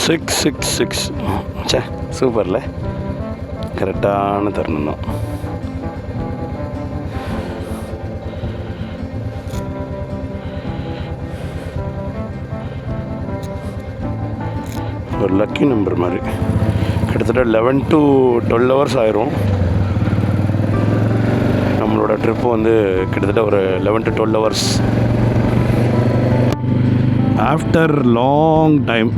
666 சே சூப்பரில் கரெக்டான தருணம் தான். ஒரு லக்கி நம்பர் மாதிரி. கிட்டத்தட்ட 11 to 12 hours ஆயிரும். நம்மளோட ட்ரிப்பு வந்து கிட்டத்தட்ட ஒரு 11 to 12 hours after long time.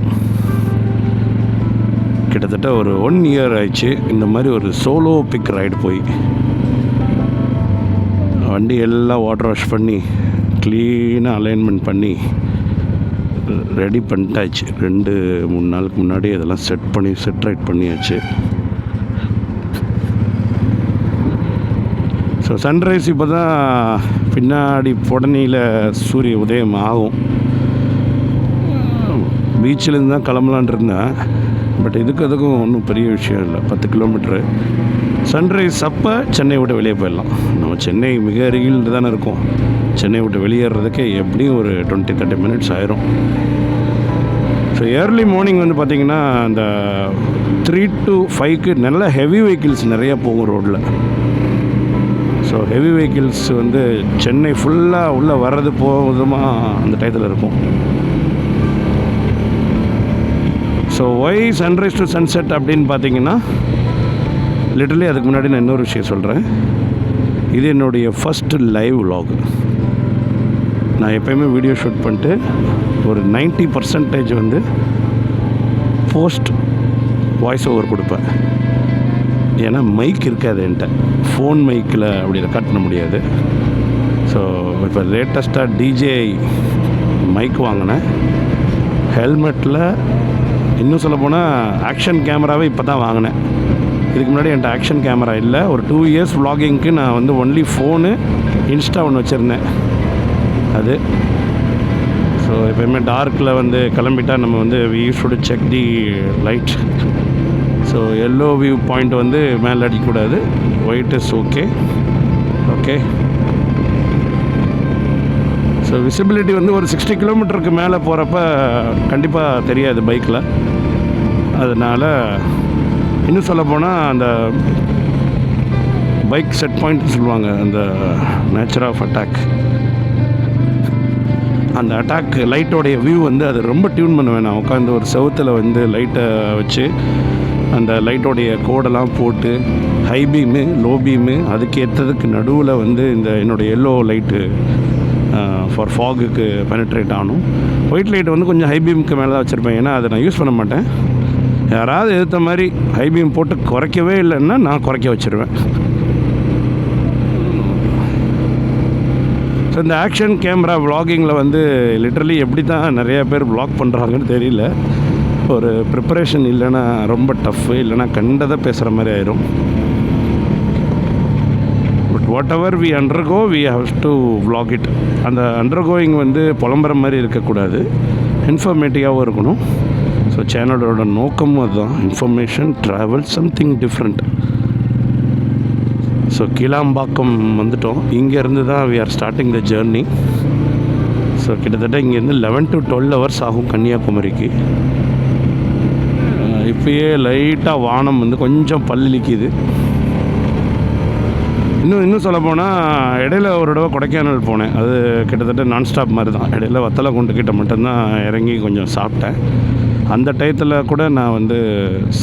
கிட்டத்தட்ட ஒரு 1 year ஆயிடுச்சு இந்த மாதிரி ஒரு சோலோ பிக் ரைடு போய். வண்டி எல்லாம் வாட்டர் வாஷ் பண்ணி க்ளீனாக அலைன்மெண்ட் பண்ணி ரெடி பண்ணிட்டாச்சு. 2-3 நாளுக்கு முன்னாடி அதெல்லாம் செட் ரைட் பண்ணியாச்சு. ஸோ சன்ரைஸ் இப்போ தான் பின்னாடி புடனியில் சூரிய உதயம் ஆகும். பீச்சிலேருந்து தான் கிளம்பலான் இருந்தேன். பட் அதுக்கும் ஒன்றும் பெரிய விஷயம் இல்லை. 10 kilometer. சன்ரைஸ் அப்போ சென்னை விட்டு வெளியே போயிடலாம். நம்ம சென்னை மிக அருகில் தானே இருக்கோம். சென்னை விட்டு வெளியேறதுக்கே எப்படியும் ஒரு 20-30 minutes ஆயிரும். ஸோ ஏர்லி மார்னிங் வந்து பார்த்திங்கன்னா அந்த 3 to 5க்கு நல்ல ஹெவி வெஹிக்கிள்ஸ் நிறையா போகும் ரோட்டில். ஸோ ஹெவி வெஹிக்கிள்ஸ் வந்து சென்னை ஃபுல்லாக உள்ளே வர்றது போதுமாக அந்த டயத்தில் இருக்கும். So why sunrise to sunset அப்படின்னு பார்த்தீங்கன்னா லிட்டரலி அதுக்கு முன்னாடி நான் இன்னொரு விஷயம் சொல்கிறேன். இது என்னுடைய ஃபஸ்ட்டு லைவ் vlog. நான் எப்போயுமே வீடியோ ஷூட் பண்ணிட்டு ஒரு 90% வந்து போஸ்ட் வாய்ஸ் ஓவர் கொடுப்பேன். ஏன்னா மைக் இருக்காது என்கிட்ட. ஃபோன் மைக்கில் அப்படி ரெக்கார்ட் பண்ண முடியாது. ஸோ இப்போ லேட்டஸ்ட்டாக டிஜே மைக் வாங்கினேன். ஹெல்மெட்டில் இன்னும் சொல்ல போனால் ஆக்ஷன் கேமராவே இப்போ தான் வாங்கினேன். இதுக்கு முன்னாடி என்கிட்ட ஆக்ஷன் கேமரா இல்லை. ஒரு 2 years vloggingக்கு நான் வந்து ஒன்லி ஃபோனு, இன்ஸ்டா ஒன்று வச்சுருந்தேன். அது ஸோ எப்போயுமே டார்க்கில் வந்து கிளம்பிட்டால் நம்ம வந்து we should check the light. So yellow view point வந்து மேலே அடிக்கக்கூடாது. White is okay. So visibility வந்து ஒரு 60 kilometerக்கு மேலே போகிறப்ப கண்டிப்பாக தெரியாது பைக்கில். அதனால் இன்னும் சொல்ல போனால் அந்த பைக் செட் பாயிண்ட்னு சொல்லுவாங்க. அந்த நேச்சர் ஆஃப் அட்டாக், அந்த அட்டாக் லைட்டோடைய வியூ வந்து அது ரொம்ப டியூன் பண்ணுவேன். நான் உட்காந்து ஒரு செவுத்தில் வந்து லைட்டை வச்சு அந்த லைட்டோடைய கோடெல்லாம் போட்டு ஹை பீமு லோ பீமு அதுக்கு ஏற்றதுக்கு நடுவில் வந்து இந்த என்னோடய எல்லோ லைட்டு ஃபார் ஃபாகுக்கு பெனிட்ரேட் ஆகணும். ஒயிட் லைட் வந்து கொஞ்சம் ஹை பீமுக்கு மேலே தான் வச்சுருப்பேன். ஏன்னா அதை நான் யூஸ் பண்ண மாட்டேன். யாராவது எதிர்த்த மாதிரி ஹை பீம் போட்டு குறைக்கவே இல்லைன்னா நான் குறைக்க வச்சுருவேன். ஸோ இந்த ஆக்ஷன் கேமரா விலாகிங்கில் வந்து லிட்ரலி எப்படி தான் நிறையா பேர் விலாக் பண்ணுறாங்கன்னு தெரியல. ஒரு ப்ரிப்பரேஷன் இல்லைன்னா ரொம்ப டஃப்பு, இல்லைன்னா கண்டதை பேசுகிற மாதிரி ஆயிரும். But whatever we undergo we have to vlog it. அந்த அண்டர்கோயிங் வந்து புலம்புற மாதிரி இருக்கக்கூடாது, இன்ஃபர்மேட்டிவாகவும் இருக்கணும். ஸோ சேனலோட நோக்கமும் அதுதான், information, travel, something different. So Kilambakkam வந்துட்டோம். இங்கேருந்து தான் we are starting the journey. So கிட்டத்தட்ட இங்கேருந்து 11 to 12 hours ஆகும் கன்னியாகுமரிக்கு. இப்போயே லைட்டாக வானம் வந்து கொஞ்சம் பல்லிக்குது. இன்னும் சொல்ல போனால் இடையில ஒரு தடவை கொடைக்கானல் போனேன். அது கிட்டத்தட்ட நான்ஸ்டாப் மாதிரி தான். இடையில வத்தலகுண்டுக்கிட்ட மட்டும்தான் இறங்கி கொஞ்சம் சாப்பிட்டேன். அந்த டயத்தில் கூட நான் வந்து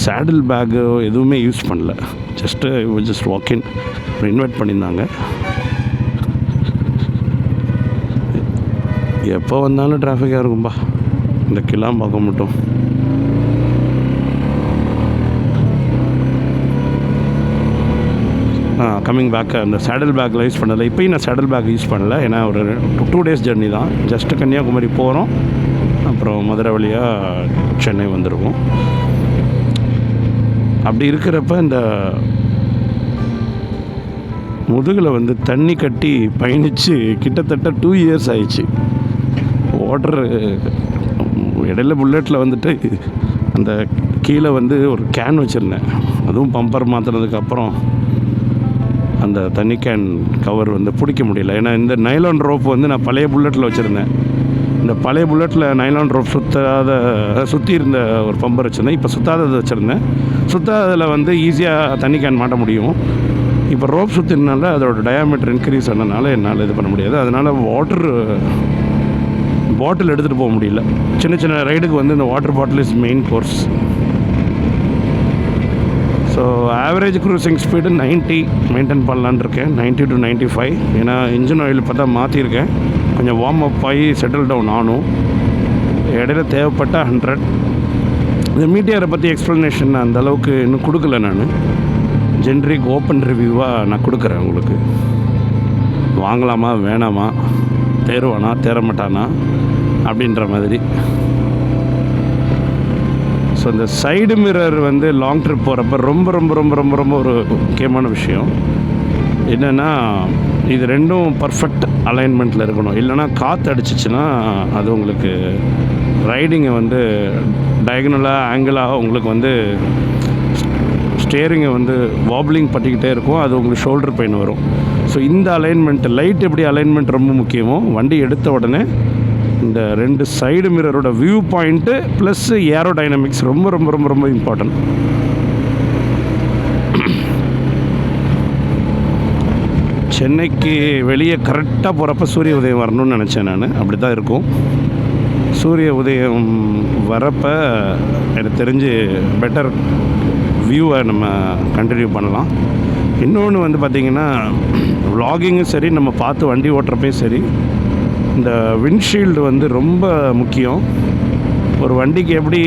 சேடில் பேக்கு எதுவுமே யூஸ் பண்ணல. ஜஸ்ட் வாக்கின் இன்வைட் பண்ணியிருந்தாங்க. எப்போ வந்தாலும் டிராஃபிக்காக இருக்கும்பா இந்த கிளாம்பாக்கம் மட்டும். கம்மிங் பேக் அந்த சேடல் பேக்கில் யூஸ் பண்ணலை. இப்போயும் நான் சேடல் பேக் யூஸ் பண்ணலை. ஏன்னா ஒரு 2 days ஜர்னி தான். ஜஸ்ட்டு கன்னியாகுமரி போகிறோம், அப்புறம் மதுரை வழியாக சென்னை வந்துருக்கோம். அப்படி இருக்கிறப்ப இந்த முதுகில் வந்து தண்ணி கட்டி பயணித்து கிட்டத்தட்ட 2 years ஆயிடுச்சு. வாட்டர் இடையில புல்லட்டில் வந்துட்டு அந்த கீழே வந்து ஒரு கேன் வச்சுருந்தேன். அதுவும் பம்பர் மாற்றினதுக்கப்புறம் அந்த தண்ணி கேன் கவர் வந்து பிடிக்க முடியல. ஏன்னா இந்த நைலான் ரோப் வந்து நான் பழைய புல்லட்டில் வச்சுருந்தேன். இந்த இந்த பழைய புல்லட்டில் நைலான் ரோப் சுற்றி இருந்த ஒரு பம்பர் வச்சுருந்தேன். இப்போ சுற்றாதது வச்சுருந்தேன். சுற்றாததில் வந்து ஈஸியாக தண்ணி கேன் மாட்ட முடியும். இப்போ ரோப் சுற்றினால அதோட டயாமீட்டர் இன்க்ரீஸ் ஆனதுனால என்னால் இது பண்ண முடியாது. அதனால் பாட்டில் எடுத்துகிட்டு போக முடியல. சின்ன சின்ன ரைடுக்கு வந்து இந்த water bottle is main course. So average cruising speed 90 maintain பண்ணலான்னு இருக்கேன். 90 to 95. ஏன்னா இன்ஜின் ஆயில் இப்போ தான் மாற்றிருக்கேன். கொஞ்சம் வார்ம் அப் ஆகி செட்டில் டவுன் ஆனும். இடையில தேவைப்பட்ட 100. இந்த மீட்டியரை பற்றி எக்ஸ்ப்ளனேஷன் அந்தளவுக்கு இன்னும் கொடுக்கல. நான் ஜென்ரிக் ஓப்பன் ரிவ்யூவாக நான் கொடுக்குறேன் உங்களுக்கு. வாங்கலாமா வேணாமா, தேருவானா தேரமாட்டானா அப்படின்ற மாதிரி. ஸோ இந்த சைடு மிரர் வந்து லாங் ட்ரிப் போகிறப்ப ரொம்ப ரொம்ப ரொம்ப ரொம்ப ரொம்ப ஒரு முக்கியமான விஷயம் என்னென்னா, இது ரெண்டும் பர்ஃபெக்ட் அலைன்மெண்ட்டில் இருக்கணும். இல்லைனா காற்று அடிச்சிச்சின்னா அது உங்களுக்கு ரைடிங்கை வந்து டயகனலாக ஆங்கிளாக உங்களுக்கு வந்து ஸ்டேரிங்கை வந்து வாப்ளிங் பண்ணிக்கிட்டே இருக்கும். அது உங்களுக்கு ஷோல்டர் பெயின் வரும். ஸோ இந்த அலைன்மெண்ட், லைட் எப்படி அலைன்மெண்ட் ரொம்ப முக்கியமோ, வண்டி எடுத்த உடனே இந்த 2 சைடு மிரரோட view point plus aerodynamics ரொம்ப ரொம்ப ரொம்ப ரொம்ப இம்பார்ட்டன்ட். சென்னைக்கு வெளியே கரெக்டாக போகிறப்ப சூரிய உதயம் வரணும்னு நினச்சேன் நான். அப்படி தான் இருக்கும். சூரிய உதயம் வரப்போ எனக்கு தெரிஞ்சு பெட்டர் வியூவை நம்ம கண்டினியூ பண்ணலாம். இன்னொன்று வந்து பார்த்திங்கன்னா, vlogging-ம் சரி, நம்ம பார்த்து வண்டி ஓட்டுறப்பையும் சரி, இந்த விண்ட்ஷீல்டு வந்து ரொம்ப முக்கியம். ஒரு வண்டிக்கு எப்படி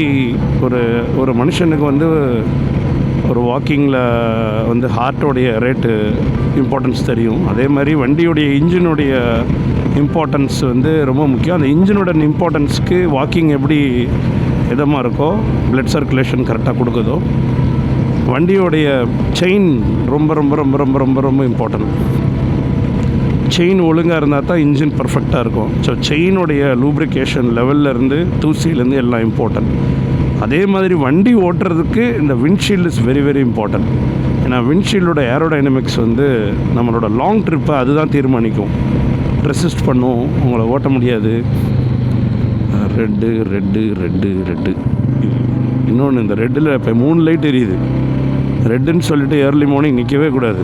ஒரு மனுஷனுக்கு வந்து ஒரு வாக்கிங்கில் வந்து ஹார்ட்டோடைய ரேட்டு இம்பார்ட்டன்ஸ் தெரியும். அதே மாதிரி வண்டியுடைய இன்ஜினுடைய இம்பார்ட்டன்ஸ் வந்து ரொம்ப முக்கியம். அந்த இன்ஜினோட இம்பார்ட்டன்ஸுக்கு வாக்கிங் எப்படி இதமாக இருக்கோ, பிளட் சர்க்குலேஷன் கரெக்டாக கொடுக்குதோ, வண்டியோடைய செயின் ரொம்ப ரொம்ப ரொம்ப ரொம்ப ரொம்ப ரொம்ப இம்பார்ட்டன்ட். செயின் ஒழுங்காக இருந்தால் தான் இன்ஜின் பர்ஃபெக்டாக இருக்கும். ஸோ செயினுடைய லூப்ரிகேஷன் லெவல்லேருந்து தூசிலேருந்து எல்லாம் இம்பார்ட்டன்ட். அதே மாதிரி வண்டி ஓட்டுறதுக்கு இந்த windshield is very very important. ஏன்னா விண்ட்ஷீல்டோட ஏரோடைனமிக்ஸ் வந்து நம்மளோட லாங் ட்ரிப்பை அதுதான் தீர்மானிக்கும். ரெசிஸ்ட் பண்ணும், உங்களை ஓட்ட முடியாது. Red red red red. இன்னொன்று, இந்த ரெட்டில் இப்போ 3 லைட் எரியுது. ரெட்டுன்னு சொல்லிட்டு ஏர்லி மார்னிங் நிற்கவே கூடாது.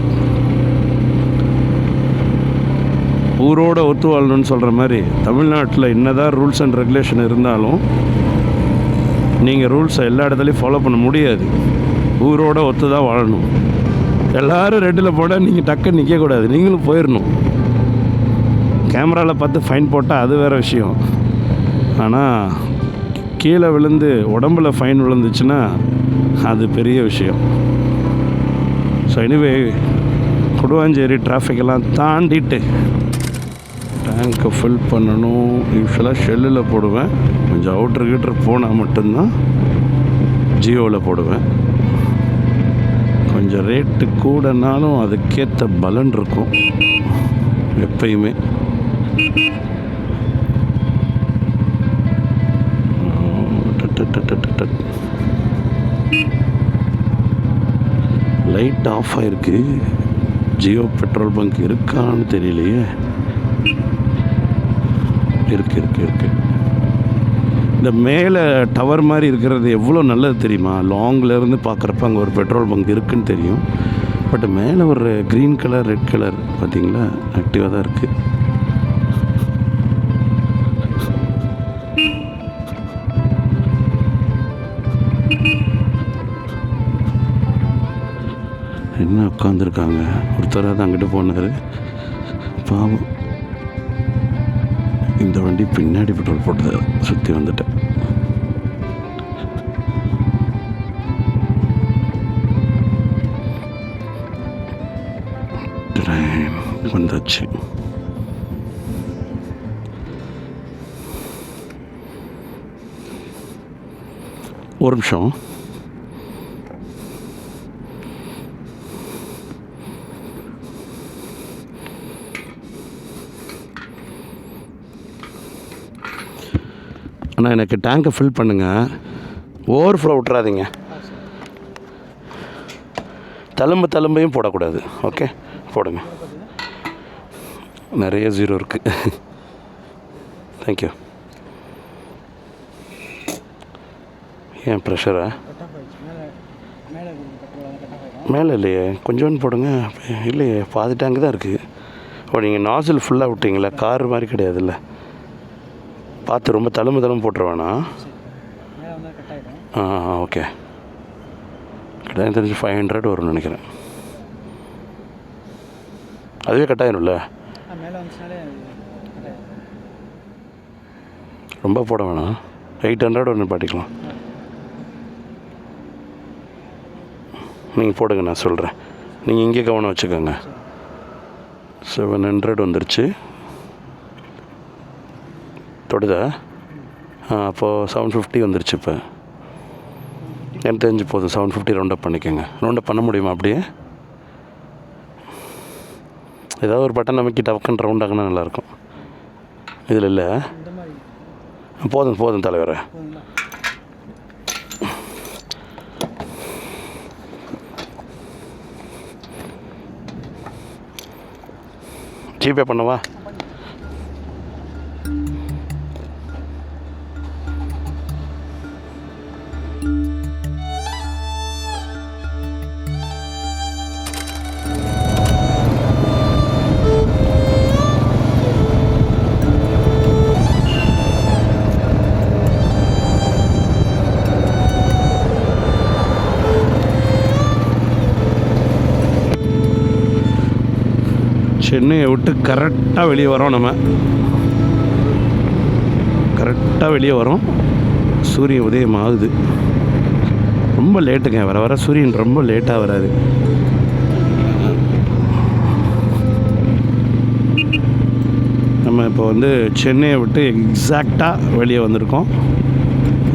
ஊரோட ஒத்து வாழணும்னு சொல்கிற மாதிரி தமிழ்நாட்டில் என்னதான் ரூல்ஸ் அண்ட் ரெகுலேஷன் இருந்தாலும் நீங்கள் ரூல்ஸை எல்லா இடத்துலையும் ஃபாலோ பண்ண முடியாது. ஊரோட ஒத்து தான் வாழணும். எல்லோரும் ரெட்டில் போட்டால் நீங்கள் டக்குன்னு நிற்கக்கூடாது, நீங்களும் போயிடணும். கேமராவில் பார்த்து ஃபைன் போட்டால் அது வேறு விஷயம். ஆனால் கீழே விழுந்து உடம்பில் ஃபைன் விழுந்துச்சுன்னா அது பெரிய விஷயம். ஸோ எனிவே, குடுவாஞ்சேரி டிராஃபிக்கெல்லாம் தாண்டிட்டு டேங்கை ஃபில் பண்ணணும். யூஸ்வலாக ஷெல்லில் போடுவேன். கொஞ்சம் அவுட்ரு போனால் மட்டும்தான் ஜியோவில் போடுவேன். கொஞ்சம் ரேட்டு கூடனாலும் அதுக்கேற்ற பலன் இருக்கும் எப்பயுமே. லைட் ஆஃப் ஆகிருக்கு. ஜியோ பெட்ரோல் பங்க் இருக்கான்னு தெரியலையே. இருக்கு. இந்த மேலே டவர் மாதிரி இருக்கிறது எவ்வளோ நல்லது தெரியுமா? லாங்லேருந்து பார்க்குறப்ப அங்கே ஒரு பெட்ரோல் பங்க் இருக்குதுன்னு தெரியும். பட் மேலே ஒரு க்ரீன் கலர் ரெட் கலர் பார்த்திங்களா, ஆக்டிவாக தான் இருக்குது. என்ன உட்காந்துருக்காங்க, ஒருத்தராக அங்கிட்டு போனார் பாவம். இந்த வண்டி பின்னாடி பெட்ரோல் போட்டதை சுற்றி வந்துட்டேன். ட்ரெயின் வந்தாச்சு. ஒரு நிமிஷம். ஆனால் எனக்கு டேங்கை ஃபில் பண்ணுங்கள், ஓவர்ஃப்ளோ விட்றாதீங்க. தழும்பையும் போடக்கூடாது. ஓகே, போடுங்க. நிறைய 0 இருக்குது. தேங்க்யூ. ஏன் ப்ரெஷரா? கட் ஆஃப் ஆயிடுச்சு. மேலே பெட்ரோல் கட் ஆஃப் ஆகிடும். மேலே இல்லையே, கொஞ்சோண்டு போடுங்க. இல்லையே, பாதி டேங்கு தான் இருக்குது. ஓ, நீங்கள் நாசில் ஃபுல்லாக விட்டீங்களா? கார் மாதிரி கிடையாதுல்ல. பார்த்து ரொம்ப தழும்பு போட்டுற வேணாம். மேலே வந்தால் கட் ஆகிடும். ஓகே. கிட்ட தெரிஞ்சு 500 வரும்னு நினைக்கிறேன். அதுவே கட் ஆகிடும்ல. மேலே வந்துச்சுனாலே கட் ஆகிடும். ரொம்ப போட வேணாம். 800 ஒன்று பாட்டிக்கலாம். நீங்கள் போடுங்க, நான் சொல்கிறேன். நீங்கள் இங்கே கவனம் வச்சுக்கோங்க. 700 வந்துருச்சு. தொடுதா? அப்போது 750 வந்துருச்சு. இப்போ எனக்கு தெரிஞ்சு போதும். 750 ரவுண்டப் பண்ணிக்கோங்க. ரவுண்டப் பண்ண முடியுமா? அப்படியே ஏதாவது ஒரு பட்டன் நமக்கு டக்குன்னு ரவுண்ட் ஆகினா நல்லாயிருக்கும். இதில் இல்லை. போதும் தலைவரை. ஜிபே பண்ணவா? சென்னையை விட்டு கரெக்டாக வெளியே வரோம். நம்ம கரெக்டாக வெளியே வரோம். சூரியன் உதயம் ஆகுது. ரொம்ப லேட்டுங்க. வர சூரியன் ரொம்ப லேட்டாக வராது. நம்ம இப்போ வந்து சென்னையை விட்டு எக்ஸாக்டாக வெளியே வந்திருக்கோம்.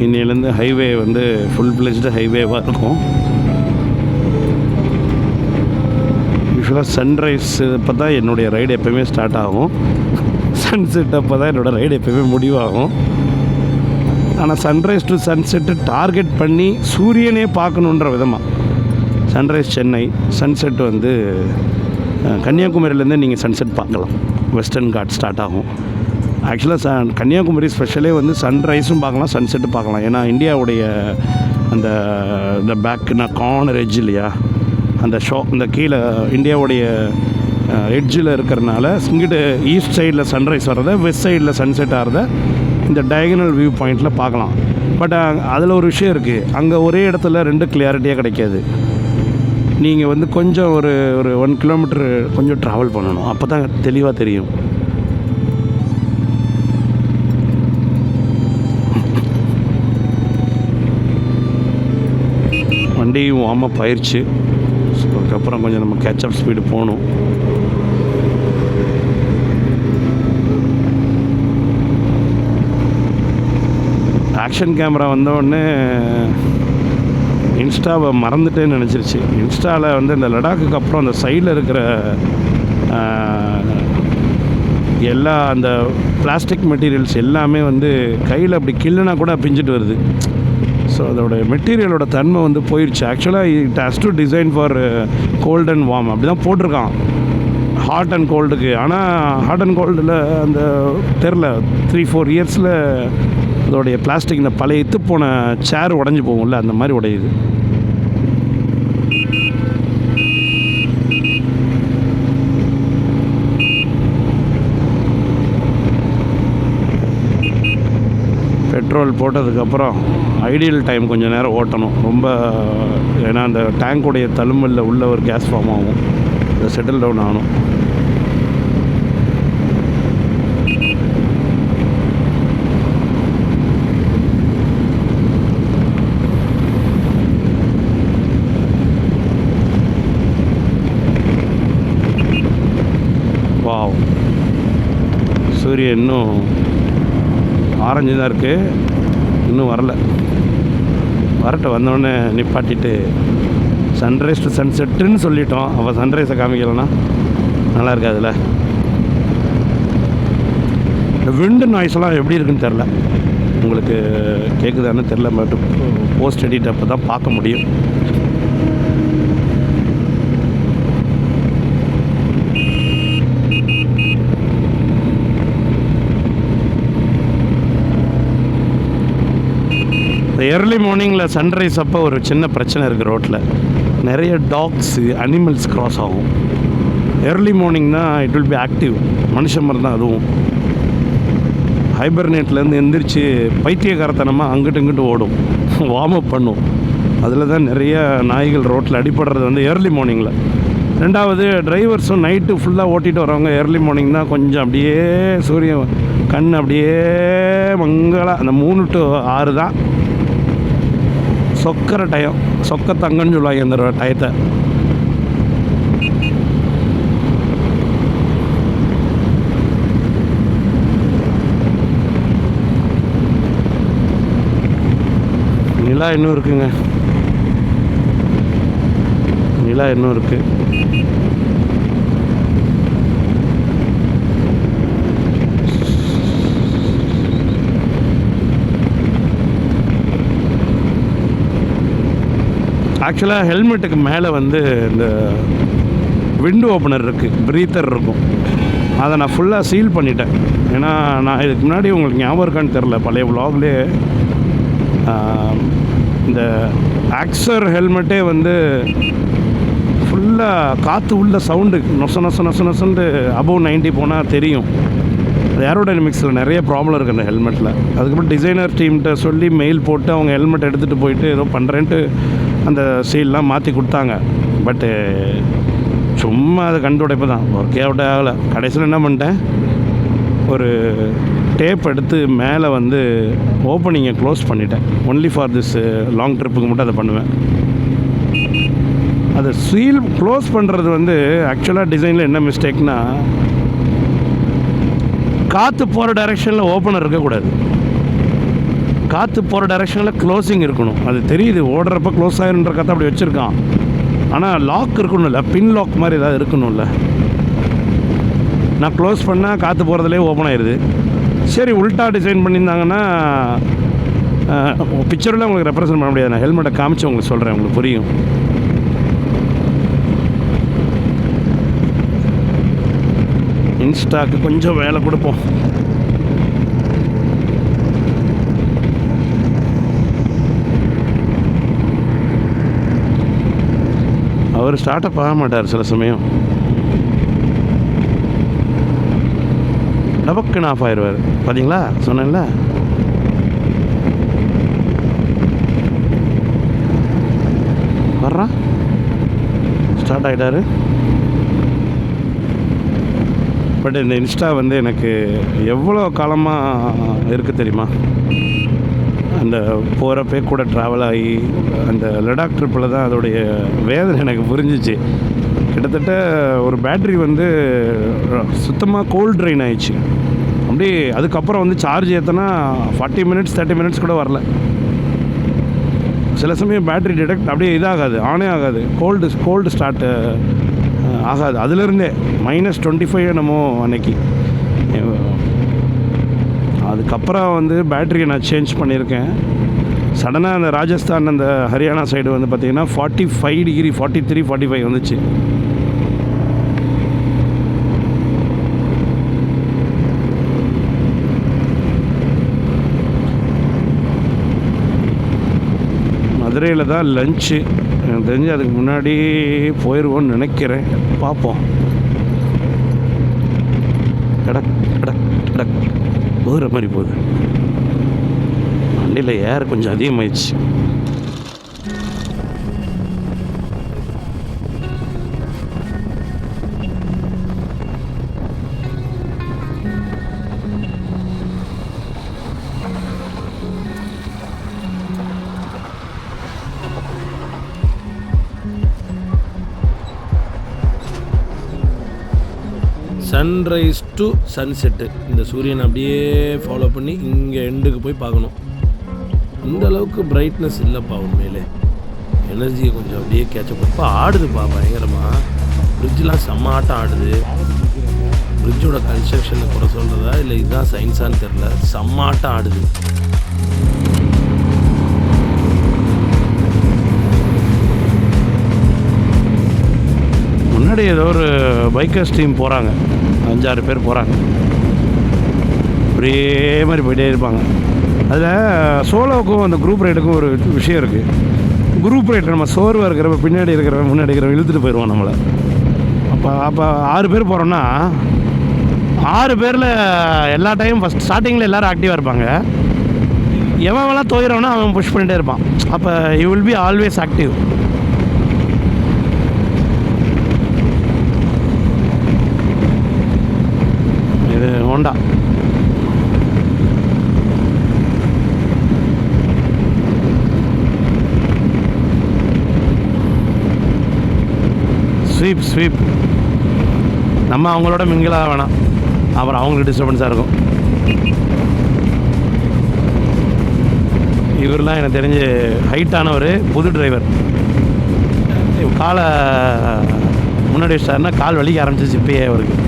இன்னிலேருந்து ஹைவே வந்து ஃபுல் ஃப்ளெஜ்டு ஹைவேவாக இருக்கும். யூஸ்வலாக சன்ரைஸ் இப்போ தான் என்னுடைய ரைடு எப்போயுமே ஸ்டார்ட் ஆகும். சன்செட் அப்போ தான் என்னோடய ரைடு எப்போயுமே முடிவாகும். ஆனால் சன்ரைஸ் டு சன்செட்டு டார்கெட் பண்ணி சூரியனே பார்க்கணுன்ற விதமாக சன்ரைஸ் சென்னை, சன்செட் வந்து கன்னியாகுமரியிலேருந்து நீங்கள் சன்செட் பார்க்கலாம். வெஸ்டர்ன் காட் ஸ்டார்ட் ஆகும். ஆக்சுவலாக கன்னியாகுமரி ஸ்பெஷலே வந்து சன்ரைஸும் பார்க்கலாம், சன்செட்டும் பார்க்கலாம். ஏன்னா இந்தியாவுடைய அந்த பேக்குனா கார்னர் எட்ஜ் இல்லையா, அந்த இந்த கீழே இந்தியாவுடைய எட்ஜில் இருக்கிறனால இங்கிட்டு ஈஸ்ட் சைடில் சன்ரைஸ் வர்றதை, வெஸ்ட் சைடில் சன்செட் ஆகிறத இந்த டயகனல் வியூ பாயிண்டில் பார்க்கலாம். பட் அதில் ஒரு விஷயம் இருக்குது. அங்கே ஒரே இடத்துல 2 கிளியாரிட்டியாக கிடைக்காது. நீங்கள் வந்து கொஞ்சம் ஒரு 1 கிலோமீட்டர் கொஞ்சம் ட்ராவல் பண்ணணும். அப்போ தான் தெளிவாக தெரியும். வண்டியும் வார்ம் அப் ஆயிடுச்சு. ஸோ அதுக்கப்புறம் கொஞ்சம் நம்ம கேட்சப் ஸ்பீடு போகணும். ஆக்ஷன் கேமரா வந்தோடனே இன்ஸ்டாவை மறந்துட்டேன்னு நினச்சிருச்சு. இன்ஸ்டாவில் வந்து இந்த லடாக்குக்கு அப்புறம் அந்த சைடில் இருக்கிற எல்லா அந்த பிளாஸ்டிக் மெட்டீரியல்ஸ் எல்லாமே வந்து கையில் அப்படி கில்லுனா கூட பிஞ்சிட்டு வருது. ஸோ அதோட மெட்டீரியலோட தன்மை வந்து போயிடுச்சு. ஆக்சுவலாக it has to design for cold and warm அப்படி தான் போட்டிருக்கான், ஹாட் அண்ட் கோல்டுக்கு. ஆனால் ஹாட் அண்ட் கோல்டில் அந்த தெரில 3-4 இயர்ஸில் அதோடைய பிளாஸ்டிக் இந்த பழைய இத்து போன சேர் உடஞ்சி போகும்ல, அந்த மாதிரி உடையுது. பெட்ரோல் போட்டதுக்கப்புறம் ஐடியல் டைம் கொஞ்சம் நேரம் ஓட்டணும் ரொம்ப. ஏன்னா அந்த டேங்க்குடைய தழும்பலில் உள்ள ஒரு கேஸ் ஃபார்ம் ஆகும், அதை செட்டில் டவுன் ஆகணும். வாவ், சூரியன் இன்னும் ஆரஞ்சு தான் இருக்குது, இன்னும் வரல. வந்தோடனே நிப்பாட்டிட்டு சன்ரைஸ் டு சன்செட்டுன்னு சொல்லிட்டோம். அப்போ சன்ரைஸை காமிக்கலன்னா நல்லா இருக்காதுல்ல. இந்த விண்டு நாய்ஸ்லாம் எப்படி இருக்குன்னு தெரில, உங்களுக்கு கேட்குதான்னு தெரில. பட் போஸ்ட் எடிட் அப்போ தான் பார்க்க முடியும். ஏர்லி மார்னிங்கில் சன்ரைஸ் அப்போ ஒரு சின்ன பிரச்சனை இருக்குது ரோட்டில். நிறைய டாக்ஸு அனிமல்ஸ் க்ராஸ் ஆகும். ஏர்லி மார்னிங் தான் இட் வில் பி ஆக்டிவ். மனுஷன் மாதிரி தான் அதுவும். ஹைபர்னேட்லேருந்து எந்திரிச்சு பைத்தியக்காரத்தனமாக அங்கிட்டு இங்கிட்டு ஓடும், வார்ம் அப் பண்ணும். அதில் தான் நிறைய நாய்கள் ரோட்டில் அடிபடுறது வந்து ஏர்லி மார்னிங்கில். ரெண்டாவது, டிரைவர்ஸும் நைட்டு ஃபுல்லாக ஓட்டிகிட்டு வரவங்க ஏர்லி மார்னிங் தான் கொஞ்சம் அப்படியே சூரியன் கண் அப்படியே மங்களாக அந்த 3 to 6 தான் சொக்கிற டயம். சொக்க தங்கன்னு சொல்லுவாங்க இந்த டயத்தை. நிலா இன்னும் இருக்குங்க, நிலா இன்னும் இருக்குது. ஆக்சுவலாக ஹெல்மெட்டுக்கு மேலே வந்து இந்த விண்டோ ஓப்பனர் இருக்குது, ப்ரீத்தர் இருக்கும். அதை நான் ஃபுல்லாக சீல் பண்ணிட்டேன். ஏன்னா நான் இதுக்கு முன்னாடி உங்களுக்கு ஞாபகம் இருக்கான்னு தெரில, பழைய விலாக்லேயே இந்த ஆக்சர் ஹெல்மெட்டே வந்து ஃபுல்லாக காற்று உள்ள சவுண்டு நொச நொச நொச நொசன்ட்டு அபவ் 90 போனால் தெரியும். அது ஏரோடைனமிக்ஸில் நிறைய ப்ராப்ளம் இருக்குது அந்த ஹெல்மெட்டில். அதுக்கப்புறம் டிசைனர் டீம்கிட்ட சொல்லி மெயில் போட்டு அவங்க ஹெல்மெட் எடுத்துகிட்டு போயிட்டு ஏதோ பண்ணுறேன்ட்டு அந்த சீல்லாம் மாற்றி கொடுத்தாங்க. பட்டு சும்மா அது கண்டுடைப்பு தான், ஒர்க்கே அவுட் ஆகலை. கடைசியில் என்ன பண்ணிட்டேன், ஒரு டேப் எடுத்து மேலே வந்து ஓப்பனிங்கை க்ளோஸ் பண்ணிட்டேன். ஒன்லி ஃபார் திஸ் லாங் ட்ரிப்புக்கு மட்டும் அதை பண்ணுவேன். அதை சீல் க்ளோஸ் பண்ணுறது வந்து ஆக்சுவலாக டிசைனில் என்ன மிஸ்டேக்னா, காற்று போகிற டைரெக்ஷனில் ஓப்பனர் இருக்கக்கூடாது, காற்று போகிற டைரெக்ஷனில் க்ளோசிங் இருக்கணும். அது தெரியுது, ஓடுறப்ப க்ளோஸ் ஆகிருன்ற கதை அப்படி வச்சுருக்கான். ஆனால் லாக் இருக்கணும்ல, பின் லாக் மாதிரி ஏதாவது இருக்கணும்ல. நான் க்ளோஸ் பண்ணால் காற்று போகிறதுலே ஓப்பன் ஆயிடுது. சரி, உல்ட்டா டிசைன் பண்ணியிருந்தாங்கன்னா பிக்சரில் உங்களுக்கு ரெப்ரசன்ட் பண்ண முடியாது. நான் ஹெல்மெட்டை காமிச்சு உங்களுக்கு சொல்கிறேன், உங்களுக்கு புரியும். இன்ஸ்டாக்கு கொஞ்சம் வேலை கொடுப்போம். அவர் ஸ்டார்ட்டப் ஆக மாட்டார் சில சமயம், டபக்குன்னு ஆஃப் ஆயிடுவார். பார்த்தீங்களா, சொன்னேன்ல. வர்றா, ஸ்டார்ட் ஆகிட்டாரு. பட் இந்த இன்ஸ்டா வந்து எனக்கு எவ்வளோ காலமாக இருக்குது தெரியுமா. அந்த போகிறப்பே கூட ட்ராவல் ஆகி அந்த லடாக் ட்ரிப்பில் தான் அதோடைய வேதனை எனக்கு புரிஞ்சிச்சு. கிட்டத்தட்ட ஒரு பேட்ரி வந்து சுத்தமாக கோல்ட் ட்ரெயின் ஆயிடுச்சு. அப்படி அதுக்கப்புறம் வந்து சார்ஜ் ஏற்றினா 40 minutes 30 minutes கூட வரல. சில சமயம் பேட்ரி டிடெக்ட் அப்படியே இதாகாது, ஆனே ஆகாது, கோல்டு ஸ்டார்ட்டு ஆகாது. அதுலேருந்தே -25 என்னமோ அன்னைக்கு. அதுக்கப்புறம் வந்து பேட்டரியை நான் சேஞ்ச் பண்ணியிருக்கேன். சடனாக அந்த ராஜஸ்தான் அந்த ஹரியானா சைடு வந்து பார்த்திங்கன்னா 45 degree 43 45 வந்துச்சு. மதுரையில் தான் லஞ்சு. எனக்கு தெரிஞ்சு அதுக்கு முன்னாடி போயிடுவோன்னு நினைக்கிறேன், பார்ப்போம். கடக் கடக் கடக் போகிற மாதிரி போகுது. வண்டியில் ஏர் கொஞ்சம் அதிகமாகிடுச்சு. சன்ரைஸ் டு சன்செட்டு, இந்த சூரியன் அப்படியே ஃபாலோ பண்ணி இங்கே எண்டுக்கு போய் பார்க்கணும். இந்த அளவுக்கு பிரைட்னஸ் இல்லைப்பா உண்மையிலே. எனர்ஜியை கொஞ்சம் அப்படியே கேட்சப் பண்ணப்பா. ஆடுதுப்பா பயங்கரமாக. ஃப்ரிட்ஜெலாம் செம்ம ஆட்டம் ஆடுது. ஃப்ரிட்ஜோட கன்ஸ்ட்ரக்ஷனை கூட சொல்கிறதா இல்லை இதுதான் சயின்ஸான்னு தெரில, செம்ம ஆட்டம் ஆடுது. முன்னாடி ஏதோ ஒரு பைக்கர்ஸ் டீம் போகிறாங்க, 5-6 பேர் போகிறாங்க. ஒரே மாதிரி போயிட்டே இருப்பாங்க. அதில் சோலோவுக்கும் அந்த குரூப் ரைடுக்கும் ஒரு விஷயம் இருக்குது. குரூப் ரைடு நம்ம சோர்வாக இருக்கிறவங்க பின்னாடி இருக்கிறவங்க முன்னாடி இருக்கிறவங்க இழுத்துட்டு போயிடுவோம் நம்மளை. அப்போ 6 பேர் போகிறோன்னா 6 பேரில் எல்லா டைமும் ஃபஸ்ட் ஸ்டார்டிங்கில் எல்லோரும் ஆக்டிவாக இருப்பாங்க. எவன்லாம் தோயிறவனா அவன் புஷ் பண்ணிகிட்டே இருப்பான். அப்போ you will be always active. இது ஹோண்டா. ஸ்வீப் நம்ம அவங்களோட மிங்கிலாக வேணாம், அப்புறம் அவங்களுக்கு டிஸ்டர்பன்ஸாக இருக்கும். இவரெலாம் எனக்கு தெரிஞ்சு ஹைட்டானவர், புது டிரைவர். காலை முன்னாடி வச்சிட்டாருன்னா கால் வலிக்க ஆரம்பிச்சிச்சு இப்பயே அவருக்கு.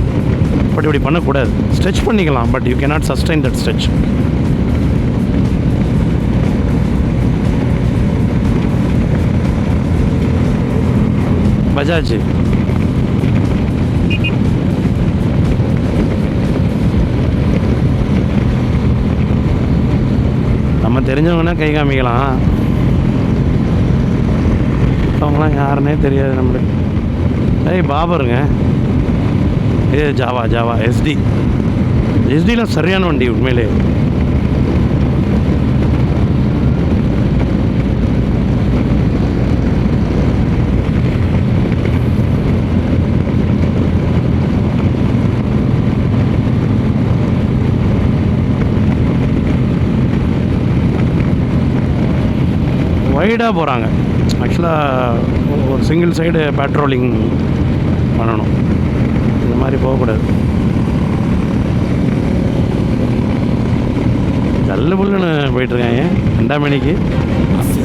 பட் இப்படி பண்ணக்கூடாது. ஸ்ட்ரெச் பண்ணிக்கலாம், but you cannot sustain that stretch. Bajaj நம்ம தெரிஞ்சவங்கன்னா கை காமிக்கலாம், அவங்களாம் யாருன்னே தெரியாது நம்மளுக்கு. பாபருங்க, இது ஜாவா எஸ்டிலாம் சரியான வண்டி உண்மையிலே. வைடாக போகிறாங்க. ஆக்சுவலாக ஒரு சிங்கிள் சைடு பேட்ரோலிங் பண்ணணும், இந்த மாதிரி போகக்கூடாது. நல்ல புல்லுன்னு போயிட்டுருக்காங்க 2ஆம் மணிக்கு.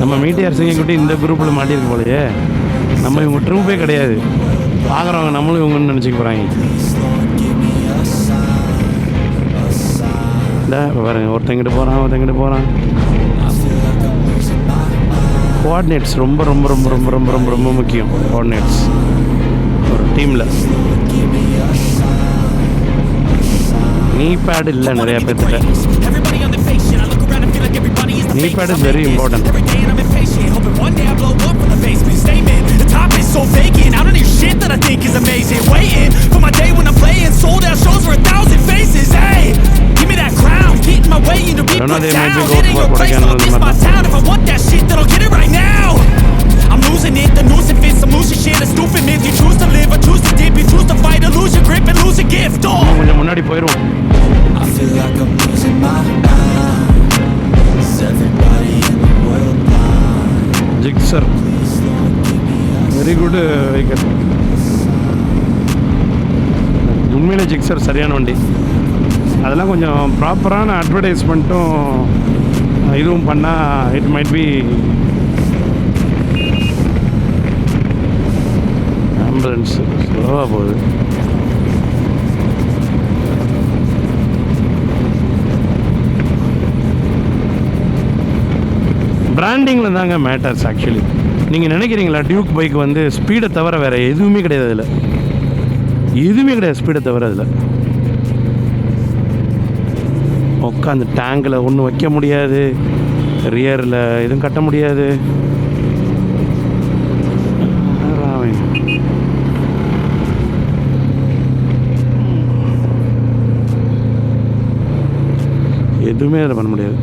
நம்ம மீட்டியார் சிங்கக்குட்டி இந்த குரூப்பில் மாட்டியிருக்கு போலையே. நம்ம இவங்க ட்ரூப்பே கிடையாது, பார்க்குறவங்க நம்மளும் இவங்கன்னு நினச்சிக்க போகிறாங்க. இல்லை பாருங்க, ஒருத்தங்கிட்டு போகிறான். கோஆர்டினேட்ஸ் ரொம்ப ரொம்ப ரொம்ப ரொம்ப ரொம்ப ரொம்ப ரொம்ப முக்கியம். கோஆர்டினேட்ஸ் ஒரு டீமில். நீ பேட் இல்லை நிறையா பேர்த்துட்ட. Knee pad is very important. I don't know, they might be going for Kodaikanal. If I want that shit, then I'll get it right now. I'm losing it, the noose, if it's some losing shit, a stupid myth. You choose to live or choose to dip, you choose to fight or lose your grip and lose a gift. Oh, I feel like I'm losing my mind. Is everybody in the world blind? Gixxer, very good vehicle. உண்மையிலே Gixxer சரியான வண்டி. அதெல்லாம் கொஞ்சம் ப்ராப்பரான அட்வர்டைஸ்மெண்ட்டும் இதுவும் பண்ணால் it might be. Ambulance ஸ்லோவாக போகுது. பிராண்டிங்கில் தாங்க மேட்டர்ஸ். ஆக்சுவலி நீங்கள் நினைக்கிறீங்களா டியூக் பைக் வந்து ஸ்பீடை தவிர வேறு எதுவுமே கிடையாது. அதில் எதுவுமே கிடையாது ஸ்பீடை தவிர. அதில் உட்காந்து டேங்கில் ஒன்றும் வைக்க முடியாது, ரியரில் எதுவும் கட்ட முடியாது. எதுவுமே அதில் பண்ண முடியாது.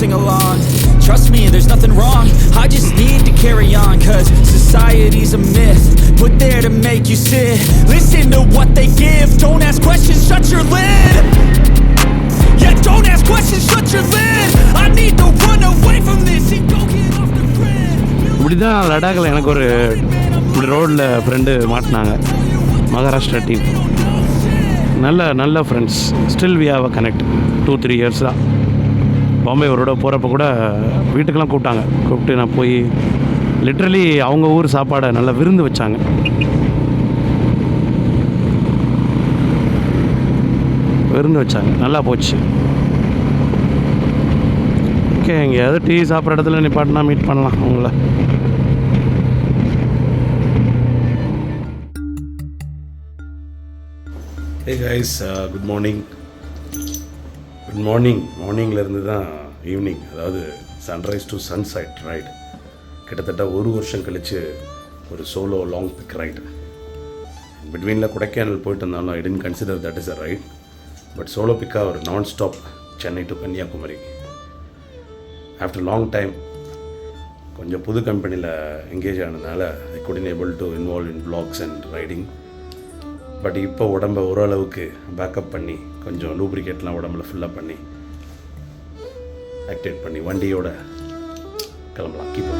Sing along, trust me, there's nothing wrong. I just need to carry on, cause society's a myth, put there to make you sit. Listen to what they give, don't ask questions, shut your lid. Yeah, don't ask questions, shut your lid. I need to run away from this and go get off the grid. இப்படிதான் லடாக்கில் எனக்கு ஒரு இப்படி ரோடில் friend மாட்டினாங்க, Maharashtra team. நல்ல friends. Still we have a connect. 2-3 years தான். பாம்பே அவரோட போகிறப்ப கூட வீட்டுக்கெல்லாம் கூப்பிட்டு நான் போய் லிட்ரலி அவங்க ஊர் சாப்பாடை நல்லா விருந்து வச்சாங்க. விருந்து வச்சாங்க, நல்லா போச்சு. ஓகே, எங்கேயாவது டீ சாப்பிட்ற இடத்துல நிப்பாட்டினா மீட் பண்ணலாம் உங்களை. Hey guys, good morning. மார்னிங்லேருந்து தான் ஈவினிங், அதாவது சன்ரைஸ் டு சன்செட் ரைட். கிட்டத்தட்ட 1 வருஷம் கழித்து ஒரு சோலோ லாங் பிக் ரைடு. பிட்வீனில் கொடைக்கானல் போயிட்டு இருந்தாலும் I tend consider that is a ride. But solo பிக்காக ஒரு non stop Chennai to Kanyakumari. After long time கொஞ்சம் புது கம்பெனியில் என்கேஜ் ஆனதுனால I couldn't able to involve in vlogs and riding. But இப்போ உடம்பை ஓரளவுக்கு பேக்கப் பண்ணி கொஞ்சம் லூப்ரிகேட்லாம் உடம்புல ஃபுல்லாக பண்ணி ஆக்டிவேட் பண்ணி வண்டியோட கிளம்பலாம். கீப்